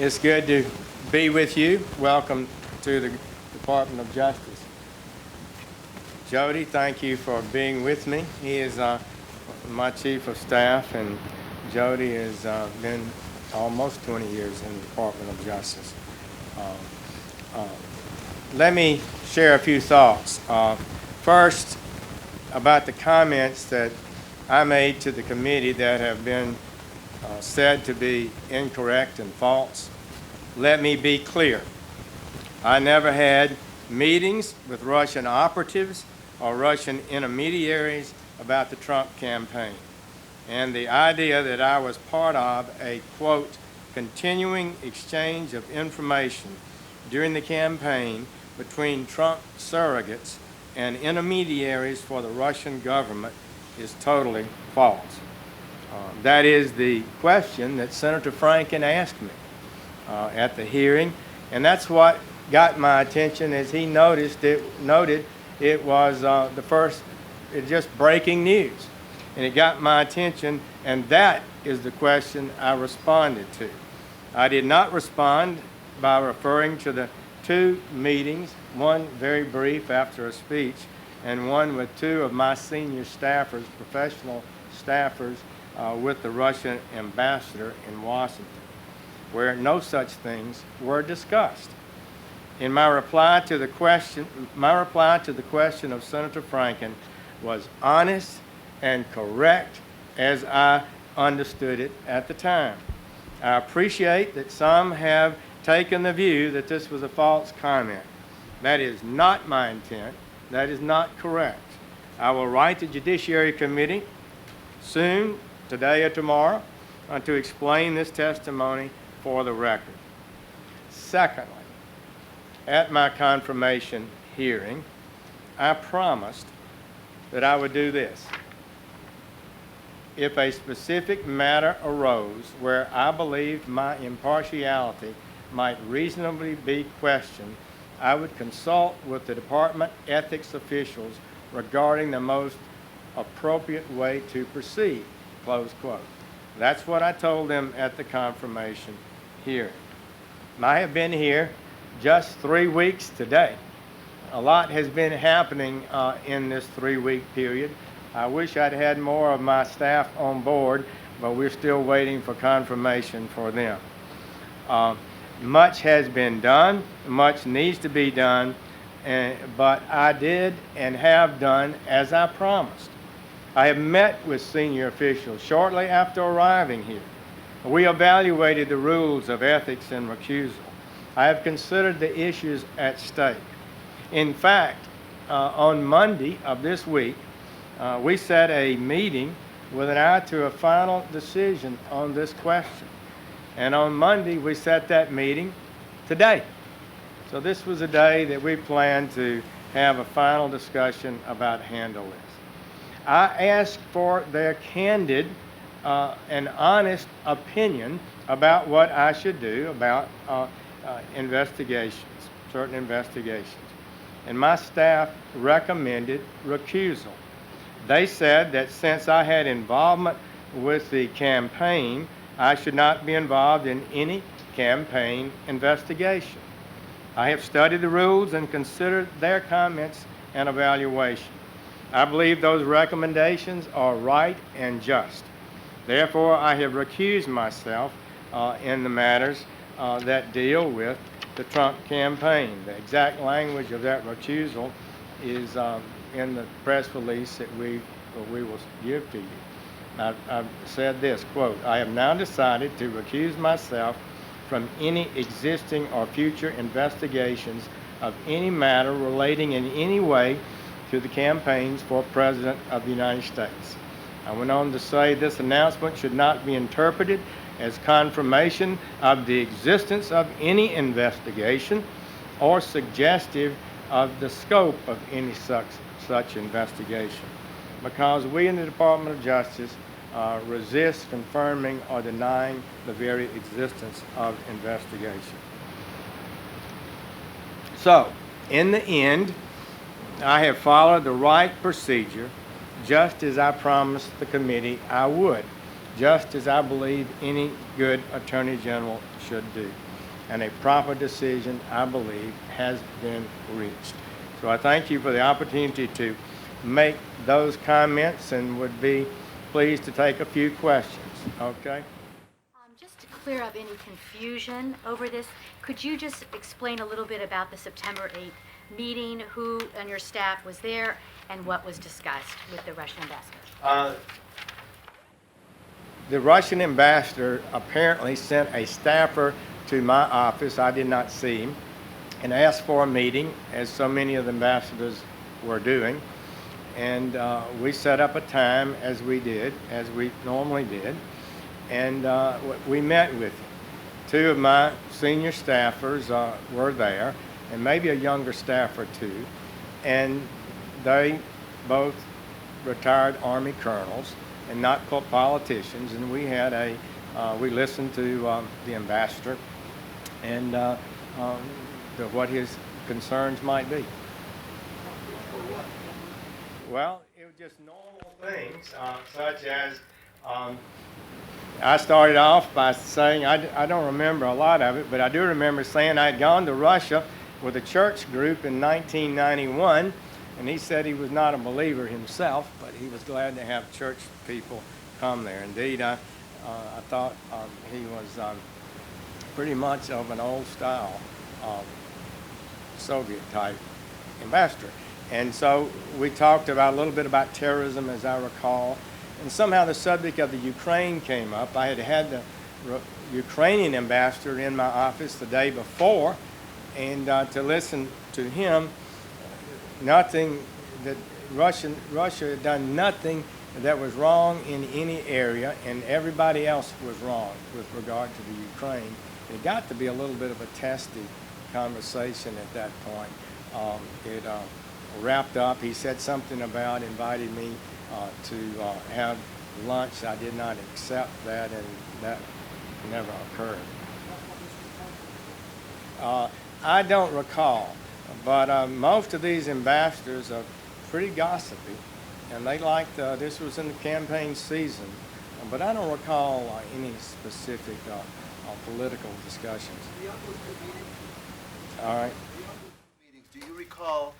It's good to be with you. Welcome to the Department of Justice. Jody, thank you for being with me. He is my chief of staff, and Jody has been almost 20 years in the Department of Justice. Let me share a few thoughts. First, about the comments that I made to the committee that have been said to be incorrect and false. Let me be clear. I never had meetings with Russian operatives or Russian intermediaries about the Trump campaign. And the idea that I was part of a, quote, continuing exchange of information during the campaign between Trump surrogates and intermediaries for the Russian government is totally false. That is the question that Senator Franken asked me at the hearing, and that's what got my attention as he noted it was just breaking news, and it got my attention, and that is the question I responded to. I did not respond by referring to the two meetings, one very brief after a speech, and one with two of my senior staffers, professional staffers, with the Russian ambassador in Washington, where no such things were discussed. In my reply to the question of Senator Franken was honest and correct as I understood it at the time. I appreciate that some have taken the view that this was a false comment. That is not my intent. That is not correct. I will write the Judiciary Committee soon, today or tomorrow, to explain this testimony for the record. Secondly, at my confirmation hearing, I promised that I would do this. If a specific matter arose where I believed my impartiality might reasonably be questioned, I would consult with the department ethics officials regarding the most appropriate way to proceed, close quote. That's what I told them at the confirmation hearing. I have been here just 3 weeks today. A lot has been happening in this 3-week period. I wish I'd had more of my staff on board, but we're still waiting for confirmation for them. Much has been done, much needs to be done, but I did and have done as I promised. I have met with senior officials shortly after arriving here. We evaluated the rules of ethics and recusal. I have considered the issues at stake. In fact, on Monday of this week, we set a meeting with an eye to a final decision on this question. And on Monday, we set that meeting today. So this was a day that we planned to have a final discussion about handle this. I asked for their candid and honest opinion about what I should do about investigations, certain investigations. And my staff recommended recusal. They said that since I had involvement with the campaign, I should not be involved in any campaign investigation. I have studied the rules and considered their comments and evaluation. I believe those recommendations are right and just. Therefore, I have recused myself in the matters that deal with the Trump campaign. The exact language of that recusal is in the press release that we will give to you. I've said this, quote, I have now decided to recuse myself from any existing or future investigations of any matter relating in any way to the campaigns for President of the United States. I went on to say this announcement should not be interpreted as confirmation of the existence of any investigation or suggestive of the scope of any such investigation, because we in the Department of Justice resist confirming or denying the very existence of investigation. So, in the end, I have followed the right procedure, just as I promised the committee I would, just as I believe any good Attorney General should do. and a proper decision, I believe, has been reached. So I thank you for the opportunity to make those comments and would be pleased to take a few questions. Okay? Just to clear up any confusion over this, could you just explain a little bit about the September 8th meeting, who on your staff was there, and what was discussed with the Russian ambassador? The Russian ambassador apparently sent a staffer to my office, I did not see him, and asked for a meeting, as so many of the ambassadors were doing. And we set up a time, as we normally did, and we met with him. Two of my senior staffers were there, and maybe a younger staffer too, and they both retired Army colonels and not politicians, and we had we listened to the ambassador and what his concerns might be. Well, it was just normal things, such as I started off by saying, I don't remember a lot of it, but I do remember saying I had gone to Russia with a church group in 1991, and he said he was not a believer himself, but he was glad to have church people come there. Indeed, I thought he was pretty much of an old style Soviet type ambassador. And so we talked about a little bit about terrorism, as I recall, and somehow the subject of the Ukraine came up. I had the Ukrainian ambassador in my office the day before, and to listen to him, nothing that Russia had done nothing that was wrong in any area, and everybody else was wrong with regard to the Ukraine. It got to be a little bit of a testy conversation at that point. It wrapped up. He said something about inviting me to have lunch. I did not accept that, and that never occurred. I don't recall, but most of these ambassadors are pretty gossipy, and they liked, this was in the campaign season, but I don't recall any specific political discussions. All right. Do you recall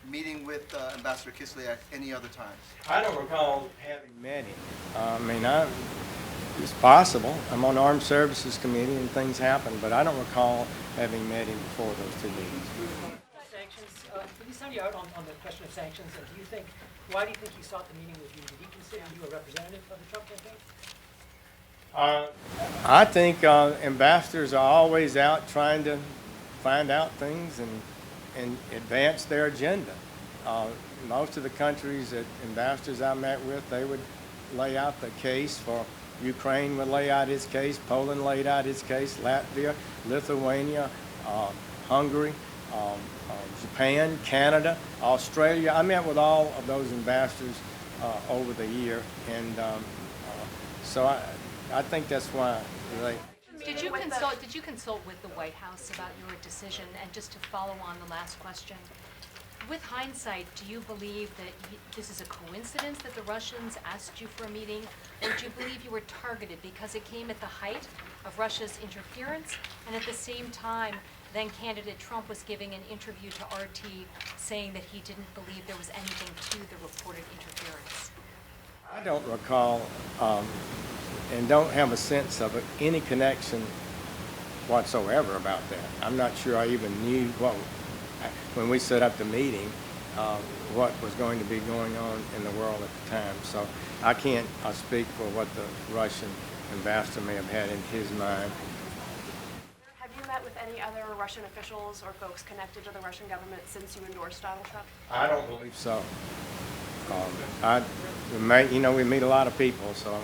meeting with Ambassador Kislyak any other times? I don't recall having met him. I mean, it's possible. I'm on Armed Services Committee and things happen, but I don't recall having met him before those two meetings. Sanctions, can you sound you out on the question of sanctions, and why do you think he sought the meeting with you? Did he consider you a representative of the Trump campaign? I think ambassadors are always out trying to find out things and advance their agenda. Most of the countries that ambassadors I met with, they would lay out the case for Ukraine would lay out its case, Poland laid out its case, Latvia, Lithuania, Hungary, Japan, Canada, Australia. I met with all of those ambassadors over the year, and so I think that's why they... Did you consult with the White House about your decision? And just to follow on the last question, with hindsight, do you believe that this is a coincidence that the Russians asked you for a meeting, or do you believe you were targeted because it came at the height of Russia's interference, and at the same time, then candidate Trump was giving an interview to RT saying that he didn't believe there was anything to the reported interference? I don't recall and don't have a sense of any connection whatsoever about that. I'm not sure I even knew when we set up the meeting, what was going to be going on in the world at the time. So I can't speak for what the Russian ambassador may have had in his mind. Have you met with any other Russian officials or folks connected to the Russian government since you endorsed Donald Trump? I don't believe so. We meet a lot of people, so.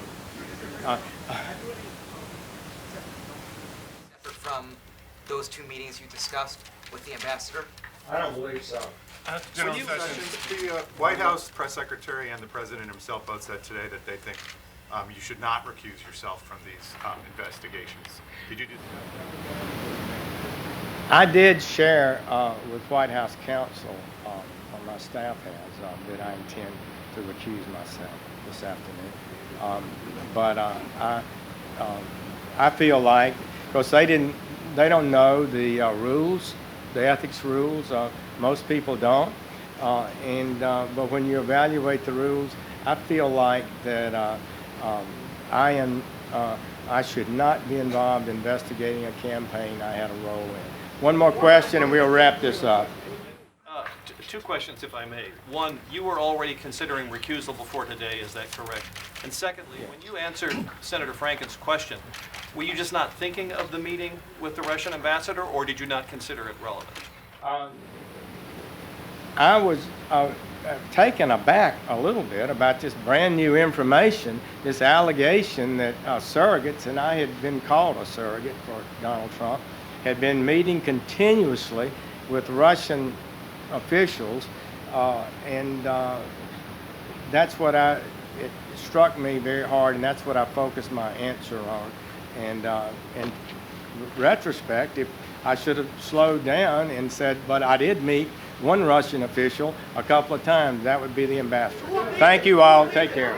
From those two meetings you discussed with the ambassador? I don't believe so. General Sessions, the White House press secretary and the president himself both said today that they think you should not recuse yourself from these investigations. Did you do that? I did share with White House counsel, or my staff has, that I intend to recuse myself this afternoon. But I feel like, because they didn't they don't know the rules, the ethics rules. Most people don't. But when you evaluate the rules, I feel like that I should not be involved in investigating a campaign I had a role in. One more question and we'll wrap this up. Two questions, if I may. One, you were already considering recusal before today, is that correct? And secondly, when you answered Senator Franken's question, were you just not thinking of the meeting with the Russian ambassador, or did you not consider it relevant? I was taken aback a little bit about this brand new information, this allegation that surrogates, and I had been called a surrogate for Donald Trump, had been meeting continuously with Russian officials, and that's what it struck me very hard, and that's what I focused my answer on. And in retrospect, if I should have slowed down and said, but I did meet one Russian official a couple of times, that would be the ambassador. Thank you all. Take care.